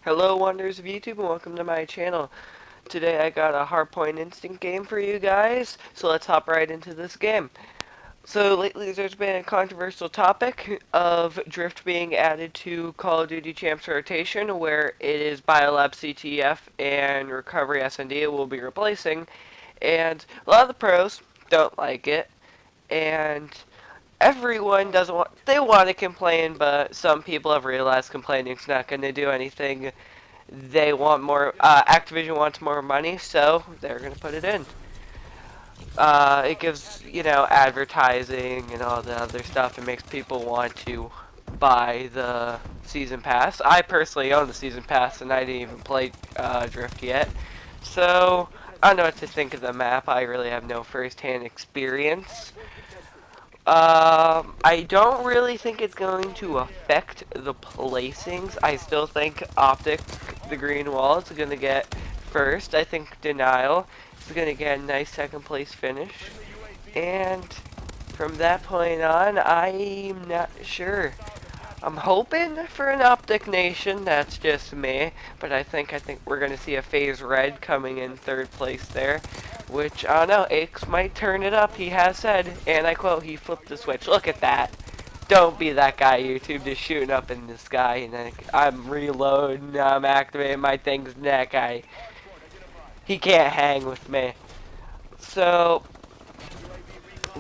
Hello wonders of YouTube and welcome to my channel. Today I got a Hardpoint Instinct game for you guys, so let's hop right into this game. So lately there's been a controversial topic of Drift being added to Call of Duty Champs Rotation, where it is Biolab CTF and Recovery SND it will be replacing, and a lot of the pros don't like it, and everyone doesn't want, they want to complain, but some people have realized complaining is not going to do anything. They want more, Activision wants more money, so they're going to put it in. It gives, advertising and all the other stuff. It makes people want to buy the season pass. I personally own the season pass and I didn't even play Drift yet. So, I don't know what to think of the map. I really have no first-hand experience. I don't really think it's going to affect the placings. I still think Optic, the green wall, is going to get first. I think Denial is going to get a nice second place finish. And from that point on, I'm not sure. I'm hoping for an Optic Nation, that's just me, but I think we're gonna see a FaZe Red coming in third place there, which I don't know, Aches might turn it up. He has said, and I quote, he flipped the switch. Look at that. Don't be that guy, YouTube, just shooting up in the sky, and then I'm reloading, I'm activating my thing's neck. He can't hang with me. So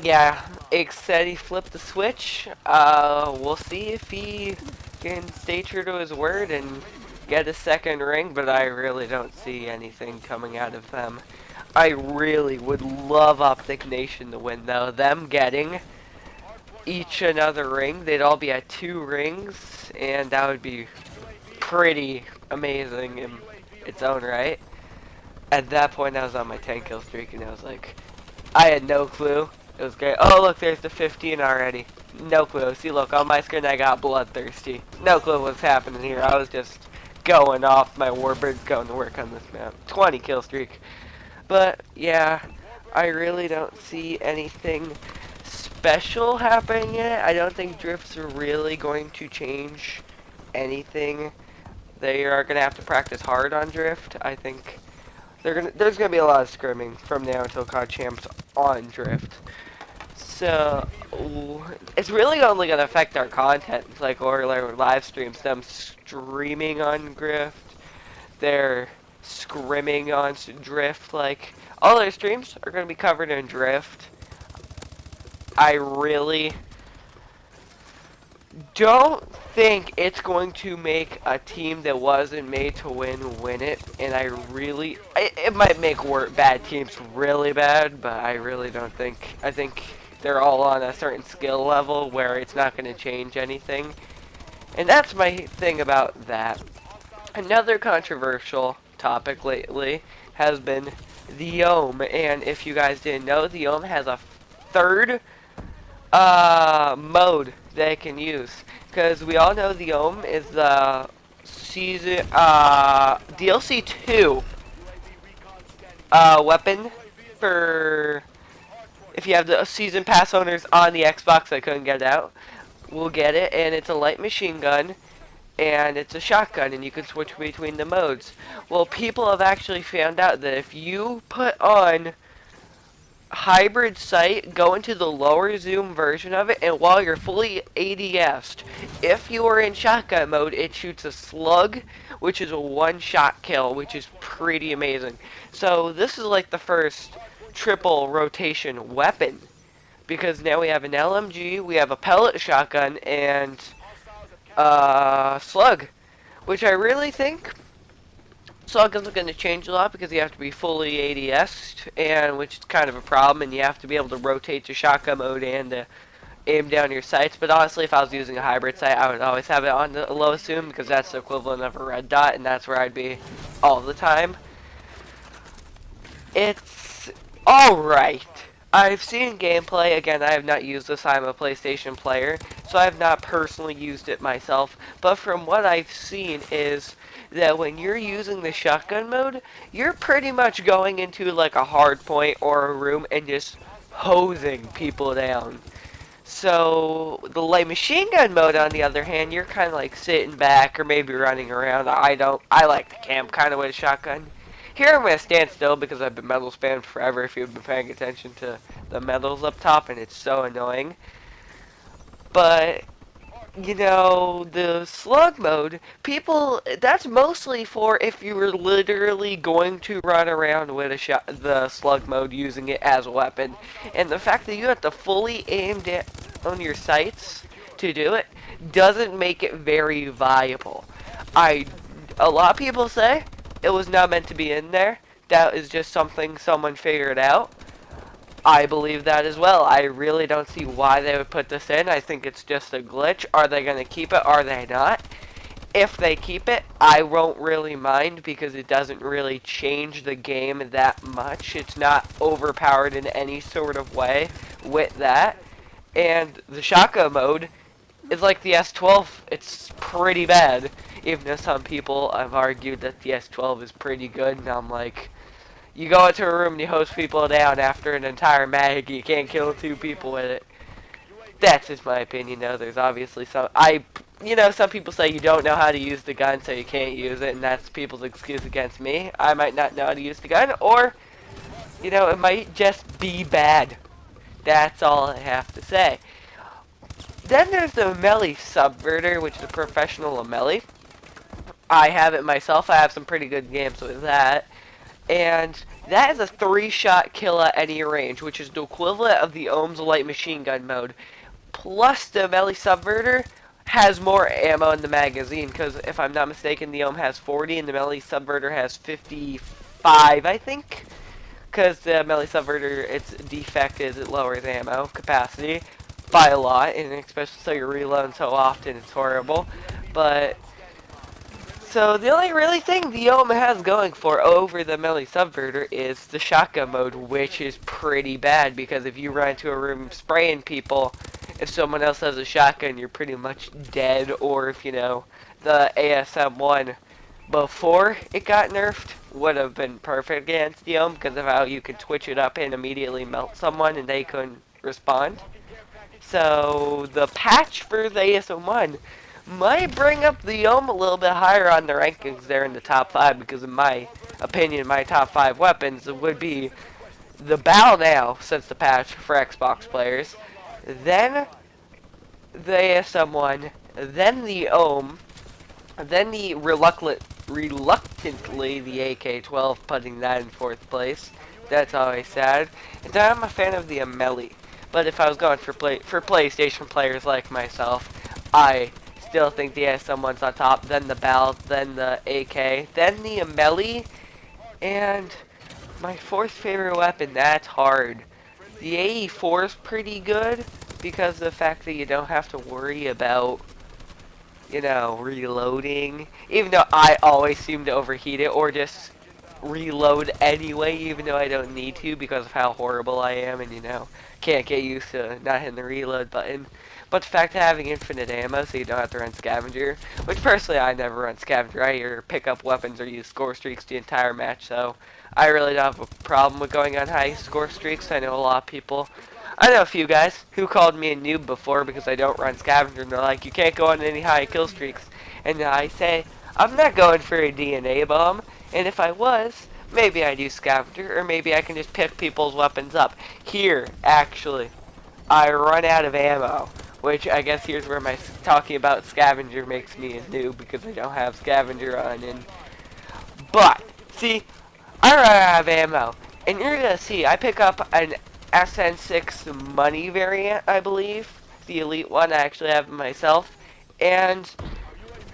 yeah, Ix said he flipped the switch. We'll see if he can stay true to his word and get a second ring, but I really don't see anything coming out of them. I really would love Optic Nation to win, though. Them getting each another ring, they'd all be at 2 rings, and that would be pretty amazing in its own right. At that point, I was on my 10 kill streak, and I was like, I had no clue. It was great. Oh, look, there's the 15 already. No clue. See, look, on my screen I got bloodthirsty. No clue what's happening here. I was just going off. My Warbird's going to work on this map. 20 kill streak. But, yeah, I really don't see anything special happening in it. I don't think Drift's really going to change anything. They are going to have to practice hard on Drift. I think there's gonna be a lot of scrimming from now until COD Champs on Drift. So it's really only gonna affect our content, like or live streams. Them streaming on Drift, they're scrimming on Drift. Like all their streams are gonna be covered in Drift. I really don't think it's going to make a team that wasn't made to win it, and it might make bad teams really bad, but I really don't think, I think they're all on a certain skill level where it's not going to change anything, and that's my thing about that. Another controversial topic lately has been the Ohm, and if you guys didn't know, the Ohm has a third mode they can use, because we all know the Ohm is the season DLC 2 weapon for if you have the season pass owners on the Xbox that couldn't get it out. We'll get it, and it's a light machine gun and it's a shotgun, and you can switch between the modes. Well, people have actually found out that if you put on hybrid sight, go into the lower zoom version of it, and while you're fully ADS'd, if you are in shotgun mode, it shoots a slug, which is a one-shot kill, which is pretty amazing. So this is like the first triple rotation weapon, because now we have an LMG, we have a pellet shotgun, and slug, which I really think Sluggun's going to change a lot because you have to be fully ADS'd, and which is kind of a problem, and you have to be able to rotate to shotgun mode and aim down your sights. But honestly, if I was using a hybrid sight, I would always have it on the lowest zoom because that's the equivalent of a red dot, and that's where I'd be all the time. It's alright. I've seen gameplay. Again, I have not used this. I'm a PlayStation player, so I have not personally used it myself. But from what I've seen is that when you're using the shotgun mode, you're pretty much going into like a hard point or a room and just hosing people down. So the light machine gun mode, on the other hand, you're kind of like sitting back or maybe running around. I like to camp kind of with a shotgun. Here I'm going to stand still because I've been medal spammed forever if you've been paying attention to the medals up top, and it's so annoying. But you know, the slug mode, people, that's mostly for if you were literally going to run around with the slug mode using it as a weapon. And the fact that you have to fully aim on your sights to do it doesn't make it very viable. A lot of people say it was not meant to be in there. That is just something someone figured out. I believe that as well. I really don't see why they would put this in. I think it's just a glitch. Are they going to keep it? Are they not? If they keep it, I won't really mind because it doesn't really change the game that much. It's not overpowered in any sort of way with that. And the shotgun mode is like the S12. It's pretty bad. Even though some people have argued that the S12 is pretty good, and I'm like, you go into a room and you hose people down after an entire mag, you can't kill two people with it. That's just my opinion, though. There's obviously some people say you don't know how to use the gun, so you can't use it, and that's people's excuse against me. I might not know how to use the gun, or, it might just be bad. That's all I have to say. Then there's the melee subverter, which is a professional melee. I have it myself. I have some pretty good games with that. And that is a 3-shot kill at any range, which is the equivalent of the Ohm's light machine gun mode. Plus, the melee subverter has more ammo in the magazine, because if I'm not mistaken, the Ohm has 40 and the melee subverter has 55, I think. Because the melee subverter, its defect is it lowers ammo capacity by a lot, and especially so you're reloading so often, it's horrible. But so the only really thing the Ohm has going for over the melee subverter is the shotgun mode, which is pretty bad because if you run into a room spraying people, if someone else has a shotgun, you're pretty much dead. Or if the ASM-1 before it got nerfed would have been perfect against the Ohm because of how you could twitch it up and immediately melt someone and they couldn't respond. So the patch for the ASM-1 might bring up the Ohm a little bit higher on the rankings there in the top 5 because in my opinion, my top 5 weapons would be the BAL now, since the patch for Xbox players, then the ASM-1, then the Ohm, then the reluctantly the AK-12, putting that in 4th place. That's always sad. And then I'm a fan of the melee. But if I was going for PlayStation players like myself, I still think the ASM-1's on top, then the BAL, then the AK, then the melee, and my 4th favorite weapon, that's hard. The AE4 is pretty good because of the fact that you don't have to worry about, reloading. Even though I always seem to overheat it or just reload anyway, even though I don't need to because of how horrible I am and, can't get used to not hitting the reload button. But the fact of having infinite ammo so you don't have to run scavenger, which personally I never run scavenger. I either pick up weapons or use score streaks the entire match, so I really don't have a problem with going on high score streaks. I know a lot of people. I know a few guys who called me a noob before because I don't run scavenger, and they're like, you can't go on any high kill streaks. And I say, I'm not going for a DNA bomb, and if I was, maybe I'd use scavenger, or maybe I can just pick people's weapons up. Here, actually, I run out of ammo, which I guess here's where my talking about scavenger makes me a noob because I don't have scavenger on. But, see, I run out of ammo, and you're gonna see, I pick up an SN6 money variant, I believe, the elite one. I actually have it myself, and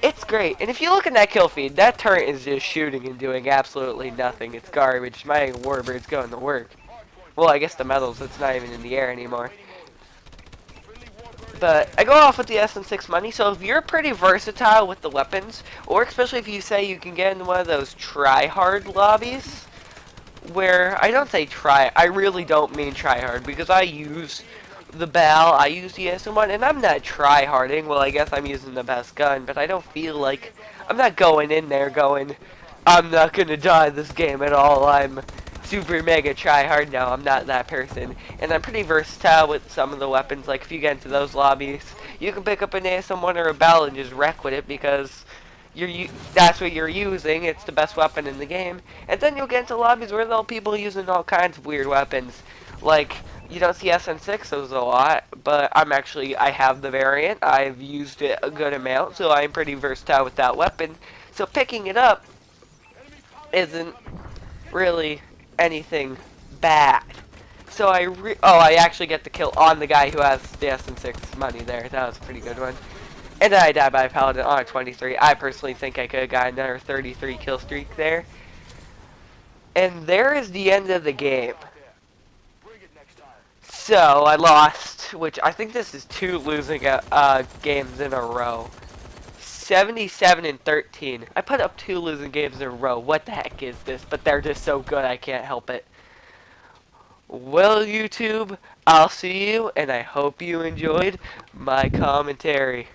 it's great. And if you look at that kill feed, that turret is just shooting and doing absolutely nothing. It's garbage. My warbird's going to work. Well, I guess the medals, it's not even in the air anymore. But I go off with the SN6 money, so if you're pretty versatile with the weapons, or especially if you say you can get into one of those try-hard lobbies, where I don't say try, I really don't mean try hard, because I use the BAL, I use the SM1, and I'm not try-harding. Well, I guess I'm using the best gun, but I don't feel like, I'm not going in there going, I'm not gonna die this game at all, I'm super mega try hard now. I'm not that person. And I'm pretty versatile with some of the weapons. Like if you get into those lobbies, you can pick up an ASM1 or a bell and just wreck with it because that's what you're using. It's the best weapon in the game. And then you'll get into lobbies where there'll be people using all kinds of weird weapons. Like, you don't see SN6s a lot, but I have the variant. I've used it a good amount, so I'm pretty versatile with that weapon. So picking it up isn't really anything bad. So I actually get the kill on the guy who has the SN6 money there. That was a pretty good one. And then I died by a paladin on a 23. I personally think I could have got another 33 kill streak there. And there is the end of the game. So I lost, which I think this is 2 losing games in a row. 77 and 13. I put up 2 losing games in a row. What the heck is this? But they're just so good, I can't help it. Well, YouTube, I'll see you, and I hope you enjoyed my commentary.